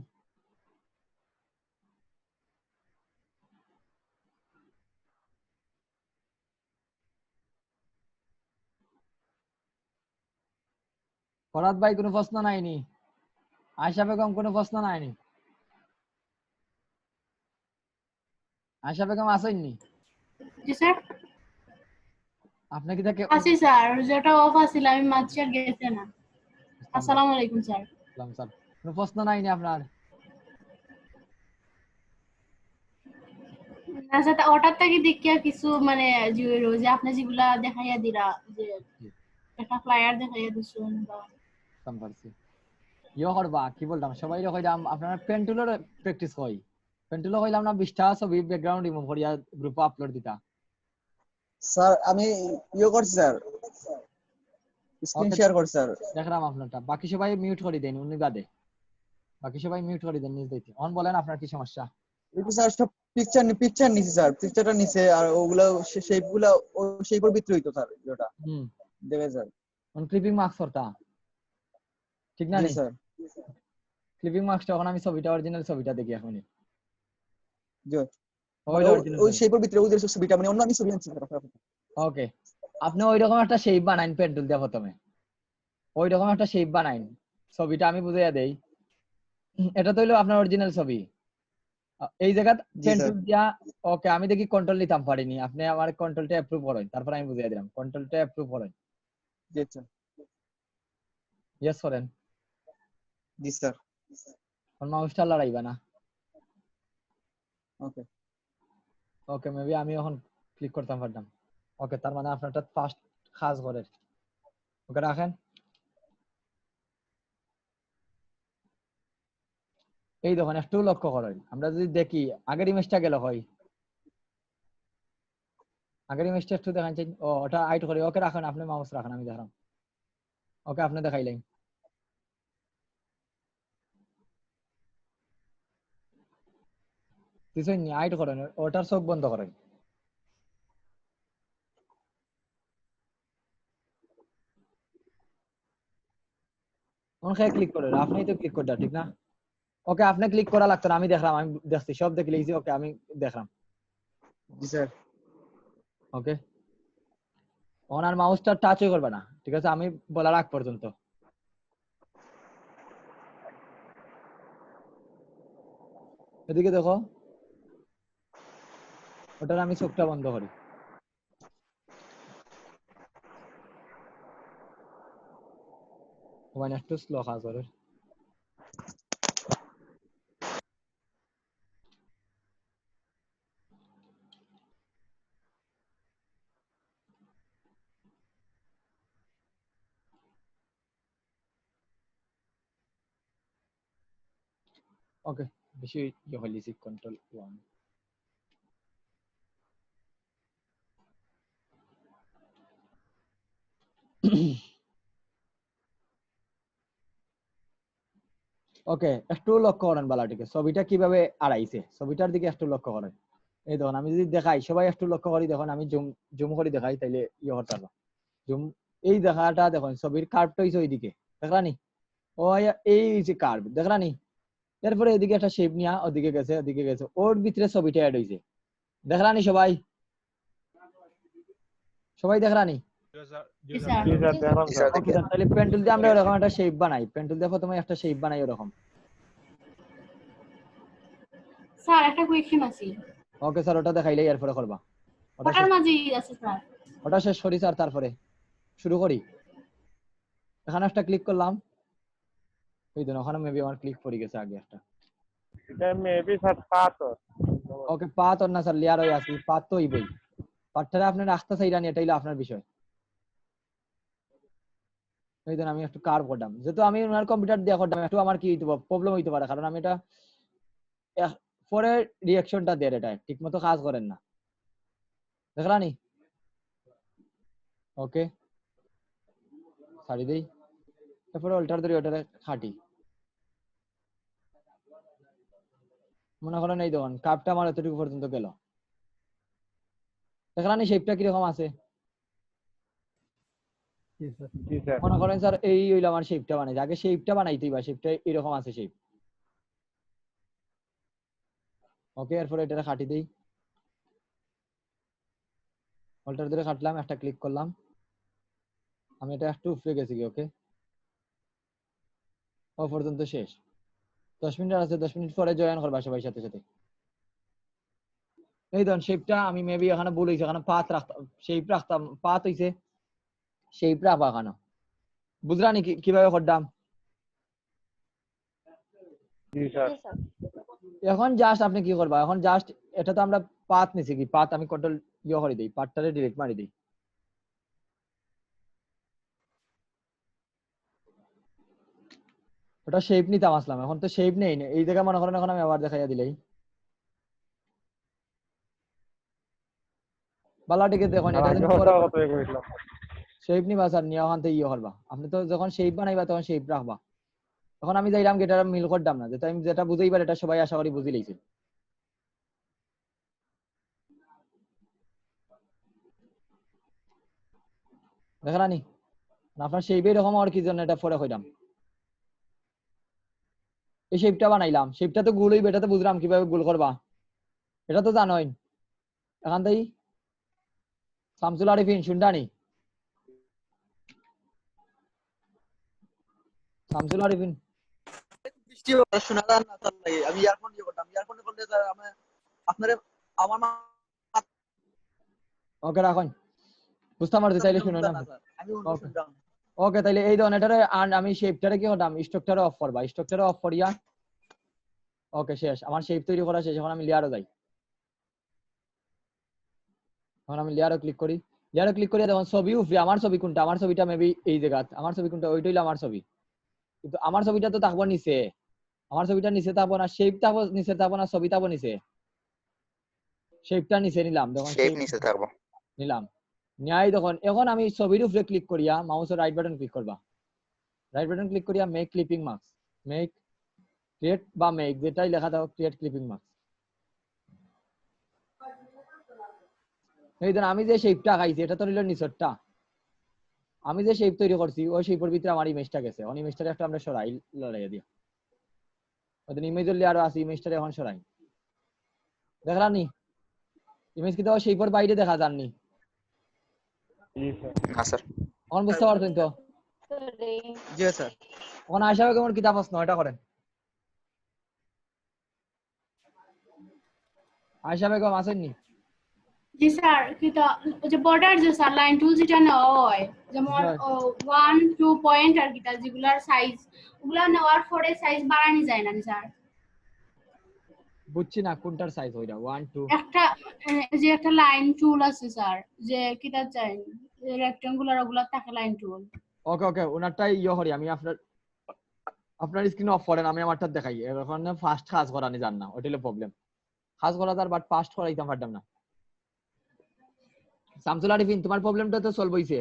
[SPEAKER 6] ফরাদ ভাই কোনো প্রশ্ন নাইনি? আয়শা বেগম কোনো প্রশ্ন নাইনি? আয়শা বেগম আসেননি?
[SPEAKER 10] জি স্যার
[SPEAKER 6] আপনি কি তাকে
[SPEAKER 10] আছি স্যার, যেটা অফ আছিল আমি মাঝে আর গেছে না। আসসালামু আলাইকুম স্যার।
[SPEAKER 6] স্যার কোনো প্রশ্ন নাইনি আপনার?
[SPEAKER 10] না স্যার, হঠাৎ থেকে দেখিয়া কিছু মানে যে আপনি যেগুলা দেখাইয়া দিরা, যে একটা ফ্লায়ার দেখাইয়া দিছেন বা
[SPEAKER 6] পারছি ইয়ে করবা, কি বলতাম সবাই কইলাম আপনারা পেন্টুলের প্র্যাকটিস কই, পেন্টুলে কইলাম না 20টা ছবি ব্যাকগ্রাউন্ড রিমুভ করিয়া গ্রুপে আপলোড দিতা।
[SPEAKER 5] স্যার আমি ইয়ে করছি স্যার, স্ক্রিন শেয়ার করছি স্যার,
[SPEAKER 6] দেখলাম আপনারটা, বাকি সবাই মিউট করে দেন, উনি বাদে বাকি সবাই মিউট করে দেন নিজ দেখতে। অন বলেন আপনার কি সমস্যা?
[SPEAKER 5] এটা স্যার সব পিকচার নিছি স্যার, পিকচারটা নিছে আর ওগুলা শেপগুলা ও শেপের ভিতরে হইতো স্যার, যেটা দেখে স্যার
[SPEAKER 6] অন ক্লিপিং মার্কস করতা ঠিক না?
[SPEAKER 5] জি
[SPEAKER 6] নি
[SPEAKER 5] স্যার,
[SPEAKER 6] ক্লিপিং মার্কস তখন আমি ছবিটা অরিজিনাল ছবিটা দেখি এখনই,
[SPEAKER 5] জি
[SPEAKER 6] ওই
[SPEAKER 5] ওই শেপের ভিতরে ওদের ছবিটা মানে অন্য আমি ছবি আনছি স্যার।
[SPEAKER 6] ওকে, আপনি ওই রকম একটা শেপ বানাইন পেন্টুল দিয়ে প্রথমে, ওই রকম একটা শেপ বানাইন, ছবিটা আমি বুঝাইয়া দেই। এটা তো হইলো আপনার অরিজিনাল ছবি, এই জায়গা
[SPEAKER 5] জি স্যার
[SPEAKER 6] পেন্টুল দিয়া ওকে আমি দেখি কন্ট্রোল নিতাম পারিনি আপনি আমার কন্ট্রোলটা অ্যাপ্রুভ করেন তারপর আমি বুঝিয়ে দিলাম কন্ট্রোলটা অ্যাপ্রুভ করেন
[SPEAKER 5] জি স্যার
[SPEAKER 6] ইয়েস করেন
[SPEAKER 5] জি স্যার
[SPEAKER 6] কোন মাউসটা লড়াইবা না
[SPEAKER 5] ওকে
[SPEAKER 6] ওকে মেবি আমি এখন ক্লিক করতাম পারতাম ওকে তার মানে আপনারটা ফার্স্ট কাজ করে ওকে রাখেন এই দেখুন একটু লক্ষ্য করেন আমরা যদি দেখি আগের ইমেজটা গেল হয় আগের ইমেজটা একটু দেখান চাই ও ওটা আইট করি ওকে রাখেন আপনি মাউস রাখেন আমি দেখালাম ওকে আপনি দেখাইলেন কিছুই নি আইট করেন ওটার চোখ বন্ধ করেন ওখানে ক্লিক করেন আপনিই তো ক্লিক করতে ঠিক না ওকে আপনি ক্লিক করা লাগতো না আমি দেখলাম আমি দেখছি সব দেখে লিখছি ওকে আমি দেখলাম
[SPEAKER 5] জি স্যার
[SPEAKER 6] ওকে ওনার মাউসটা টাচই করবে না ঠিক আছে আমি বলার আগ পর্যন্ত এদিকে দেখো ওটার আমি চোখটা বন্ধ করি ওখানে একটু স্লো কাজ করে ওকে বেশি ইয়ে হইলি কন্ট্রোল 1 ওকে একটু লক্ষ্য করেন বালাটিকে ছবিটা কিভাবে আড়াইছে ছবিটার দিকে একটু লক্ষ্য করেন এই দেখুন আমি যদি দেখাই সবাই একটু লক্ষ্য করি দেখুন আমি জুম জুম করে দেখাই তাইলে ইয়ে করতে পারবো জুম এই দেখাটা দেখুন ছবির কার্ভটা হইছে ওইদিকে দেখলানি ও এই যে কার্ভ দেখলানি এরপরে এদিকে একটা শেপ নিয়া ওদিকে গেছে ওর ভিতরে ছবিটা অ্যাড হইছে দেখলানি সবাই সবাই দেখলানি
[SPEAKER 2] জি স্যার দেখলাম স্যার
[SPEAKER 6] ওকে স্যার তাহলে পেন্টুল দিয়ে আমরা এরকম একটা শেপ বানাই পেন্টুল দিয়ে প্রথমে একটা শেপ বানাই এরকম
[SPEAKER 10] স্যার একটা কোয়েশ্চেন আছে
[SPEAKER 6] ওকে স্যার ওটা দেখাইলেই এরপরে করবা
[SPEAKER 10] ওটার মাঝে আছে স্যার
[SPEAKER 6] ওটা শেষ করি স্যার তারপরে শুরু করি এখানে একটা ক্লিক করলাম এই দেখুন ওখানে মেবি আমার ক্লিক পড়ে গেছে আগে একটা
[SPEAKER 2] এটা মেবি স্যার পাথর
[SPEAKER 6] ওকে পাত না স্যার লেয়ার হয়ে আসি পাত তো হইবই পাতটা আপনি রাখতে চাইরানি এটা হইলো আপনার বিষয় এই দেখুন আমি একটু কার্ভ করলাম যেহেতু আমি ওনার কম্পিউটার দিয়ে করলাম একটু আমার কি হইতে প্রবলেম হইতে পারে কারণ আমি এটা পরে রিঅ্যাকশনটা দেয় এটা ঠিকমতো কাজ করেন না দেখলানি ওকে ছাড়ি দেই তারপরে অল্টার ধরে ওটারে খাটি মনে করেন এই দেখুন কাপটা আমার এতটুকু পর্যন্ত গেল দেখলানি শেপটা কিরকম আছে
[SPEAKER 2] জি স্যার
[SPEAKER 6] মনে করেন স্যার এই হইলো আমার শেপটা বানাই আগে শেপটা বানাইতেই বা শেপটা এরকম আছে শেপ ওকে এরপরে এটা খাটি দেই অল্টার ধরে কাটলাম একটা ক্লিক করলাম আমি এটা একটু উপরে গেছি কি ওকে ও পর্যন্ত শেষ 10 মিনিট আছে 10 মিনিট পরে জয়েন করবা সবাই সাথে সাথে এই ধরুন শেপটা আমি মেবি এখানে ভুল হইছে এখানে পাত রাখতাম শেপ রাখতাম পাত হইছে শেপ রাখবা এখানে বুঝলানি কিভাবে করতাম
[SPEAKER 2] জি স্যার
[SPEAKER 6] এখন জাস্ট আপনি কি করবা এখন জাস্ট এটা তো আমরা পাত নিছি কি পাত আমি কন্ট্রোল ইয়ে করে দেই পাতটারে ডিলিট মারি দেই ওটা শেপ নিতাম আসলাম এখন তো শেপ নেই এই জায়গায় মনে করেন এখন আমি আবার দেখাইয়া দিলেই বালাটিকে দেখুন এটা যদি পরে শেপ নিবা স্যার নিয়ে ওখান থেকে ইয়ে করবা আপনি তো যখন শেপ বানাইবা তখন শেপ রাখবা এখন আমি যাইলাম কি এটা মিল করতাম না যেটা আমি যেটা বুঝাইবার এটা সবাই আশা করি বুঝি লইছে দেখলানি আপনার শেপ এরকম আর কি জন্য এটা পরে কইলাম এই শেপটা বানাইলাম শেপটা তো গোল হইবে এটা তো বুঝলাম কিভাবে গোল করবা এটা তো জানোই এখান থেকে শামসুল আরিফিন শুনডানি শামসুল আরিফিন
[SPEAKER 5] বৃষ্টি শোনা যায় না স্যার লাগে আমি ইয়ারফোন ইয়ে করতাম ইয়ারফোন করলে স্যার আমি আপনারে আমার
[SPEAKER 6] ওকে রাখুন বুঝতে পারছি তাইলে শুনো না
[SPEAKER 5] আমি অন্য শুনতাম
[SPEAKER 6] ওকে তাইলে এই ধরনেরটারে আমি শেপটারে কি করতাম স্ট্রাকচারে অফ করবা স্ট্রাকচারে অফ করিয়া ওকে শেষ আমার শেপ তৈরি করা শেষ এখন আমি লেয়ারে যাই এখন আমি লেয়ারে ক্লিক করি লেয়ারে ক্লিক করিয়া দেখুন ছবি উপরে আমার ছবি কোনটা আমার ছবিটা মেবি এই জায়গাত আমার ছবি কোনটা ওইটাই আমার ছবি কিন্তু আমার ছবিটা তো থাকবো নিচে আমার ছবিটা নিচে থাকবো না শেপ থাকবো নিচে থাকবো না ছবি থাকবো নিচে শেপটা নিচে নিলাম দেখুন
[SPEAKER 5] শেপ নিচে থাকবো
[SPEAKER 6] নিলাম ন্যায় দেখুন এখন আমি ছবির উপরে ক্লিক করিয়া মাউসের রাইট বাটন ক্লিক করবা রাইট বাটন ক্লিক করিয়া make clipping marks make create বা মেক যেটাই লেখা দাও ক্রিয়েট ক্লিপিং মার্কস এই ধরুন আমি যে শেপটা খাইছি এটা তো হলো নিচেরটা আমি যে শেপ তৈরি করছি ওই শেপের ভিতরে আমার ইমেজটা গেছে ওই ইমেজটা একটা আমরা সরাই লড়াইয়া দিই ওদের ইমেজের লেয়ারও আছে ইমেজটা এখন সরাই দেখলাম নি ইমেজ কি তো শেপের বাইরে দেখা যাননি
[SPEAKER 5] না স্যার
[SPEAKER 6] এখন বুঝতে পারছেন তো
[SPEAKER 5] জি স্যার
[SPEAKER 6] এখন আশা করি কেমন কিতাব প্রশ্ন এটা করেন আয়শা বেগম আসেননি
[SPEAKER 10] জি স্যার কিটা যে বর্ডার যে স্যার লাইন টুল যেটা নেওয়া হয় যেমন 1-2 পয়েন্ট আর কিটা যেগুলার সাইজ ওগুলা নেওয়ার পরে সাইজ বাড়ানো যায় না স্যার
[SPEAKER 6] বুঝছি না কোনটার সাইজ হইরা 1 2
[SPEAKER 10] একটা যে একটা লাইন টুল আছে স্যার যে কিটা চাই রেক্ট্যাঙ্গুলার ওগুলা থাকে লাইন টুল
[SPEAKER 6] ওকে ওকে ওনারটাই ইয়ে করি আমি আপনার স্ক্রিন অফ করেন আমি আমারটা দেখাই এখন ফাস্ট কাজ করানি জান না ওইটা হলো প্রবলেম কাজ করা তার বাট ফাস্ট করাইতাম পারতাম না শামসুল আরিফিন তোমার প্রবলেমটা তো সলভ হইছে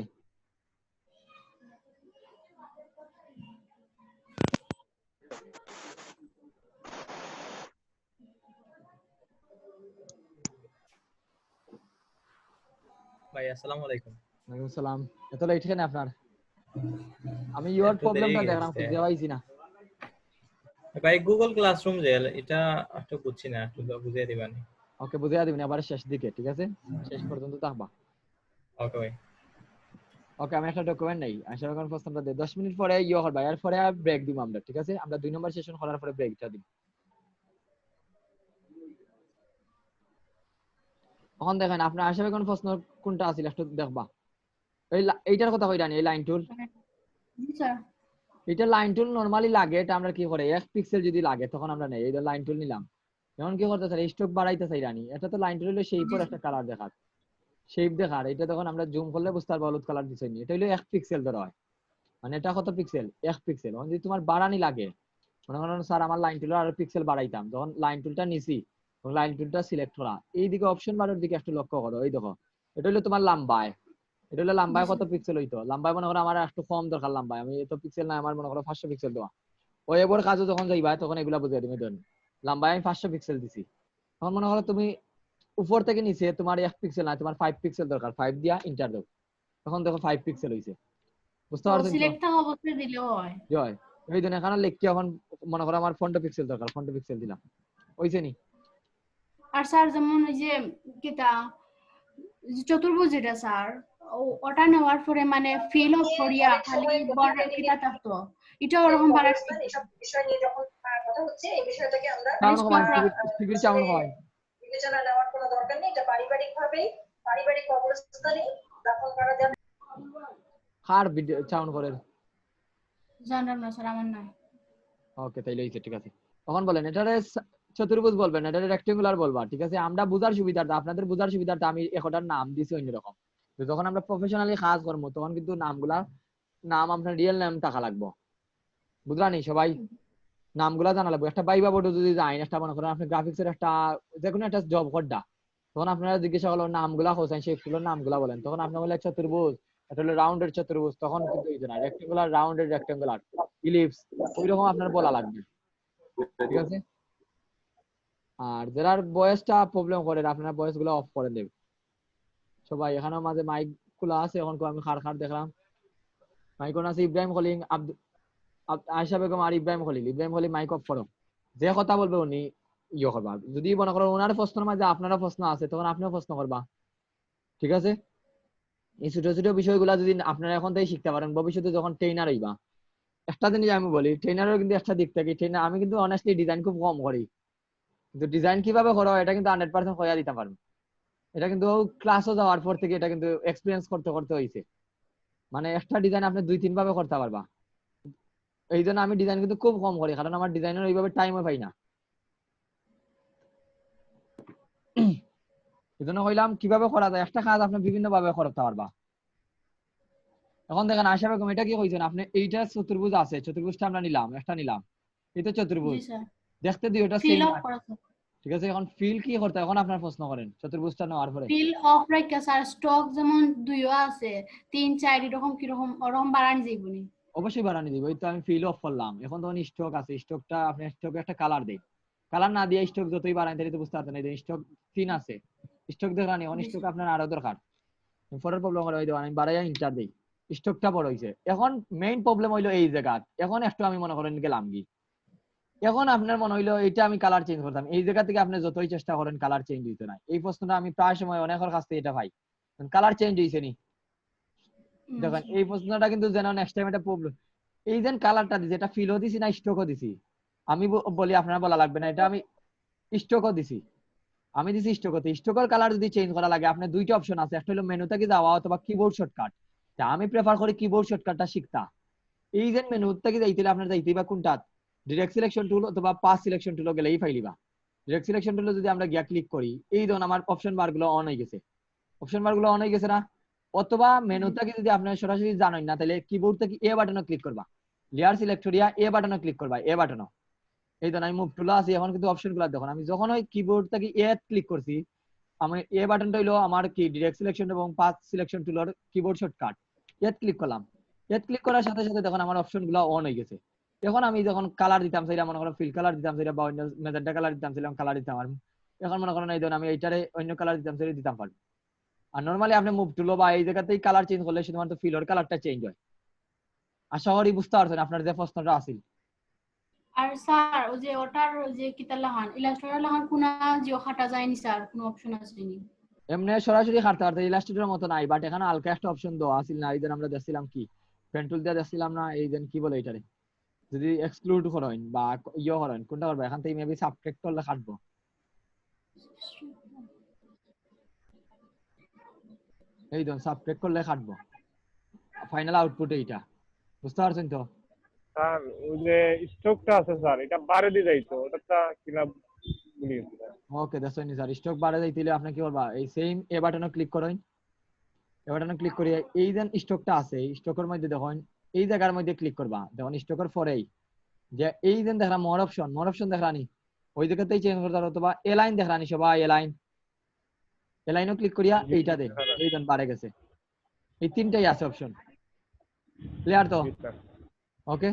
[SPEAKER 11] ভাই আসসালামু আলাইকুম
[SPEAKER 6] ওয়ালাইকুম সালাম এত লেট কেন আপনার আমি ইওর প্রবলেমটা দেখলাম খুঁজে পাইছি না
[SPEAKER 11] ভাই গুগল ক্লাসরুম যে এটা একটু বুঝছি না একটু বুঝিয়ে দিবেন
[SPEAKER 6] ওকে বুঝিয়ে দিবেন আবার শেষ দিকে ঠিক আছে শেষ পর্যন্ত থাকবা
[SPEAKER 11] ওকে ভাই
[SPEAKER 6] ওকে আমি একটা ডকুমেন্ট নেই আশা করি প্রশ্নটা দে 10 মিনিট পরে ইয়ে করবা এর পরে ব্রেক দিব আমরা ঠিক আছে আমরা 2 নম্বর সেশন করার পরে ব্রেকটা দিব এখন দেখেন আপনার আশা করি প্রশ্ন কোনটা আছিল একটু দেখবা এইটার কথা কইরানি এই লাইন টুল
[SPEAKER 10] জি স্যার
[SPEAKER 6] এটা লাইন টুল নরমালি লাগে এটা আমরা কি করে 1 পিক্সেল যদি লাগে তখন আমরা নেই এই লাইন টুল নিলাম এখন কি করতে স্যার স্ট্রোক বাড়াইতে চাইরানি এটা তো লাইন টুল হলো শেপের একটা কালার দেখার শেপ দেখার এটা তখন আমরা জুম করলে বুঝতে পারবো হলুদ কালার দিছনি এটা হলো 1 পিক্সেল ধরা হয় মানে এটা কত পিক্সেল 1 পিক্সেল যদি তোমার বাড়ানি লাগে মনে করেন স্যার আমার লাইন টুল আর পিক্সেল বাড়াইতাম তখন লাইন টুলটা নিছি এবং লাইন টুলটা সিলেক্ট করা এই দিকে অপশন বারের দিকে একটু লক্ষ্য করো এই দেখো এটা হলো তোমার লম্বায় এটা হলো লম্বায় কত পিক্সেল হইতো লম্বায় মনে করো আমার একটু কম দরকার লম্বায় আমি এত পিক্সেল না আমার মনে করো 500 পিক্সেল দেওয়া ওই এবার কাজে যখন যাইবা তখন এগুলা বুঝিয়ে দিবে ধরুন লম্বায় আমি 500 পিক্সেল দিছি তখন মনে করো তুমি উপর থেকে নিচে তোমার 1 পিক্সেল না তোমার 5 পিক্সেল দরকার 5 দিয়া এন্টার দাও তখন দেখো 5 পিক্সেল হইছে বুঝতে পারছেন
[SPEAKER 10] সিলেক্ট থাকা অবস্থায় দিলেও হয়
[SPEAKER 6] জয় এই দিন এখানে লিখি এখন মনে করো আমার 50 পিক্সেল দরকার 50 পিক্সেল দিলাম হইছে নি
[SPEAKER 10] আর স্যার যেমন ওই যে কিটা চতুর্ভুজ যেটা স্যার ওটা নেওয়ার পরে মানে ফিল অফ করিয়া খালি বর্ডার কিটা থাকতো এটা ওরকম বাড়াচ্ছে
[SPEAKER 12] বিষয় নিয়ে যখন কথা হচ্ছে এই বিষয়টাকে আমরা
[SPEAKER 6] টিভি কেমন হয়
[SPEAKER 12] বিবেচনা নেওয়ার কোনো দরকার নেই এটা পারিবারিক অবস্থানে দাখল করা যাবে
[SPEAKER 6] কার ভিডিও চাউন করে
[SPEAKER 10] জানার না স্যার আমার নাই
[SPEAKER 6] ওকে তাইলে হইছে ঠিক আছে তখন বলেন এটারে চতুর্ভুজ বলবেন এটারে রেক্টেঙ্গুলার বলবা ঠিক আছে আমরা বুঝার সুবিধার্থে আপনাদের বুঝার সুবিধার্থে আমি এটার নাম দিছি অন্য রকম তো যখন আমরা প্রফেশনালি কাজ করব তখন কিন্তু নামগুলা নাম আপনার রিয়েল নাম টাকা লাগবে বুঝলানি সবাই নামগুলা জানা লাগবে একটা বাইবা বোর্ড যদি যাই একটা মনে করেন আপনি গ্রাফিক্সের একটা যে কোনো একটা জব করডা তখন আপনারা জিজ্ঞাসা করলো নামগুলা হোসেন শেপগুলোর নামগুলা বলেন তখন আপনি বলে চতুর্ভুজ এটা হলো রাউন্ডের চতুর্ভুজ তখন কিন্তু এই না রেক্টেঙ্গুলার রাউন্ডের রেক্টেঙ্গুলার ইলিপস ওইরকম আপনার বলা লাগবে ঠিক আছে আর যারা বয়সটা প্রবলেম করে আপনারা বয়সগুলো অফ করে দেবেন সবাই এখানে মাঝে মাইক খোলা আছে এখন আমি খার দেখলাম মাইক অন আছে ইব্রাহিম খলিল আয়েশা বেগম আর ইব্রাহিম খলিল মাইক অফ করো যে কথা বলবে উনি ইয়ে করবা যদি মনে করো ওনার প্রশ্নের মাঝে আপনারও প্রশ্ন আছে তখন আপনিও প্রশ্ন করবা ঠিক আছে এই ছোট ছোট বিষয়গুলা যদি আপনারা এখন থেকে শিখতে পারেন ভবিষ্যতে যখন ট্রেনার হইবা একটা জিনিস আমি বলি, ট্রেনারও কিন্তু একটা দিক থেকে ট্রেনার, আমি কিন্তু অনেস্টলি ডিজাইন খুব কম করি, কিন্তু ডিজাইন কিভাবে করো এটা কিন্তু 100% কইয়া দিতে পারবো। এটা কিন্তু ক্লাসও যাওয়ার পর থেকে এটা কিন্তু এক্সপিরিয়েন্স করতে করতে হইছে। মানে একটা ডিজাইন আপনি 2-3 ভাবে করতে পারবা। এই জন্য আমি ডিজাইন কিন্তু খুব কম করি, কারণ আমার ডিজাইনের ওইভাবে টাইমও পাই না। এই জন্য কইলাম কিভাবে করা যায়, একটা কাজ আপনি বিভিন্ন ভাবে করতে পারবা। এখন দেখেন আশা বেগম, এটা কি কইছেন আপনি, এইটা চতুর্ভুজ আছে, চতুর্ভুজটা আমরা নিলাম, একটা নিলাম, এটা চতুর্ভুজ,
[SPEAKER 10] জি স্যার
[SPEAKER 6] দেখতে দিই ওটা
[SPEAKER 10] ফিল
[SPEAKER 6] সেম।
[SPEAKER 10] অফ করা স্যার
[SPEAKER 6] ঠিক আছে, এখন ফিল কি করতে হয়? এখন আপনার প্রশ্ন করেন চতুর্ভুজটা নেওয়ার পরে।
[SPEAKER 10] ফিল অফ রাখা স্যার, স্টক যেমন দুইও আছে 3-4 এরকম কিরকম ওরকম বাড়ানি যাইবনি?
[SPEAKER 6] অবশ্যই বাড়ানি দিব, এই তো আমি ফিল অফ করলাম। এখন তখন স্টক আছে, স্টকটা আপনি স্টকে একটা কালার দেই, কালার না দিয়ে স্টক যতই বাড়াই তাহলে তো বুঝতে পারতেন না। স্টক 3 আছে, স্টক দেখানি, অন স্টক আপনার আরো দরকার। পরের প্রবলেম হলো আমি বাড়াইয়া ইন্টার দেই, স্টকটা বড় হইছে। এখন মেইন প্রবলেম হইলো এই জায়গা, এখন একটু আমি মনে করেন গেলাম কি, এখন আপনার মনে হইলো এটা আমি কালার চেঞ্জ করতাম, এই জায়গা থেকে আপনি যতই চেষ্টা করেন কালার চেঞ্জ হইতো না। এই প্রশ্নটা আমি প্রায় সময় অনেকের কাছ থেকে এটা পাই, কালার চেঞ্জ হইছে নি। দেখেন এই প্রশ্নটা কিন্তু যেন নেক্সট টাইম এটা প্রবলেম, এই যে কালারটা দিছি এটা ফিলও দিছি না স্টকও দিছি, আমি বলি আপনারা বলা লাগবে না, এটা আমি স্টকও দিছি, আমি দিছি স্টকতে। স্টকের কালার যদি চেঞ্জ করা লাগে আপনার দুইটা অপশন আছে, একটা হলো মেনু থেকে যাওয়া অথবা কিবোর্ড শর্টকাট। তা আমি প্রেফার করি কিবোর্ড শর্টকাটটা শিখতা। এই যে মেনু থেকে যাইতে আপনার যাইতে বা কোনটা, ডিরেক্ট সিলেকশন টুল অথবা পাস সিলেকশন টুল গেলেই ফাইলিবা। ডিরেক্ট সিলেকশন টুলে যদি আমরা গিয়া ক্লিক করি, এই ধরুন আমার অপশন বার গুলো অন হয়ে গেছে, অপশন বার গুলো অন হয়ে গেছে না? অথবা মেনু থেকে যদি আপনার সরাসরি জানেন না, তাহলে কিবোর্ড থেকে এ বাটনে ক্লিক করবা, লেয়ার সিলেক্ট করিয়া এ বাটনে ক্লিক করবা, এ বাটনে। এই ধরুন আমি মুভ টুলে আছি, এখন কিন্তু অপশন গুলো দেখুন, আমি যখন ওই কিবোর্ড থেকে এ ক্লিক করছি, আমি এ বাটনটা হইলো আমার কি ডিরেক্ট সিলেকশন এবং পাস সিলেকশন টুলের কিবোর্ড শর্টকাট, এত ক্লিক করলাম। এত ক্লিক করার সাথে সাথে দেখুন আমার অপশন গুলো অন হয়ে গেছে। এখন আমি যখন কালার দিতাম চাইলাম, মনে করো ফিল কালার দিতাম চাইলাম বা অন্য মেজেন্টা কালার দিতাম চাইলাম, কালার দিতাম। আর এখন মনে করেন এই ধরুন আমি এইটারে অন্য কালার দিতাম চাইলে দিতাম পারবো। আর নরমালি আপনি মুভ টুলো বা এই জায়গাতেই কালার চেঞ্জ করলে শুধুমাত্র ফিলর কালারটা চেঞ্জ হয়। আশা করি বুঝতে পারছেন আপনার যে প্রশ্নটা আছিল।
[SPEAKER 10] আর স্যার ওই যে ওটার ওই যে কিতা লাহান ইলাস্ট্রেটর লাহান কোনা জিও খাটা যায়নি স্যার, কোনো অপশন আছে নি?
[SPEAKER 6] এমনি সরাসরি খাটতে পারতে ইলাস্ট্রেটরের মতো নাই, বাট এখানে হালকা একটা অপশন দেওয়া আছিল না? এই যে আমরা দেখছিলাম কি পেন টুল দিয়ে দেখছিলাম না, এই যে কি বলে এটারে যদি এক্সক্লুড করেন বা ইয়ে করেন কোনটা করবে, এখান থেকে মেবি সাবট্রাক্ট করলে কাটবো। এই ধরুন সাবট্রাক্ট করলে কাটবো, ফাইনাল আউটপুট এইটা, বুঝতে পারছেন তো?
[SPEAKER 2] স্যার ওই যে স্টকটা আছে স্যার, এটা বাড়ে দিয়ে যাইতো, ওটা কিনা ভুলে গেছি স্যার।
[SPEAKER 6] ওকে দেখছেন স্যার, স্টক বাড়ে যাইতে আপনি কি করবা, এই সেম এ বাটনে ক্লিক করেন, এ বাটনে ক্লিক করিয়ে এই যে স্টকটা আছে স্টকের মধ্যে দেখুন এই জায়গার মধ্যে ক্লিক করবা, দেখুন স্টকের পরেই যে এই যে দেখলাম মোর অপশন দেখলানি, ওই জায়গাতেই চেঞ্জ করতে পারো, অথবা এ লাইন দেখলানি সবাই এ লাইনও ক্লিক করিয়া এইটা দে, এই দেন বাড়ে গেছে। এই তিনটাই আছে অপশন, ক্লিয়ার তো? ওকে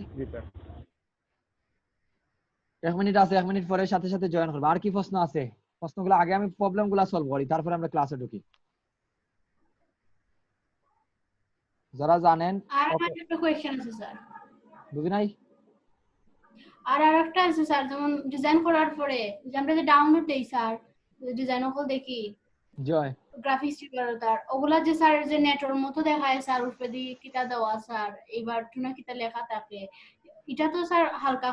[SPEAKER 6] 1 মিনিট আছে, 1 মিনিট পরে সাথে সাথে জয়েন করবো। আর কি প্রশ্ন আছে? প্রশ্নগুলো আগে আমি প্রবলেমগুলো সলভ করি, তারপরে আমরা ক্লাসে ঢুকি। যারা জানেন।
[SPEAKER 10] আর আমার একটা কোশ্চেন আছে স্যার।
[SPEAKER 6] বুঝি নাই?
[SPEAKER 10] আর আরেকটা আছে স্যার, যেমন ডিজাইন করার পরে যে আমরা যে ডাউনলোড দেই স্যার, ডিজাইন ওগুলো দেখি
[SPEAKER 6] জয়
[SPEAKER 10] গ্রাফিক্স ডিজাইনার, ওগুলা যে স্যার যে নেটওয়ার্ক মতো দেখায় স্যার, উপরে দিয়ে কিটা দেওয়া স্যার, এইবার টুনা কিটা লেখা থাকে, এটা তো স্যার হালকা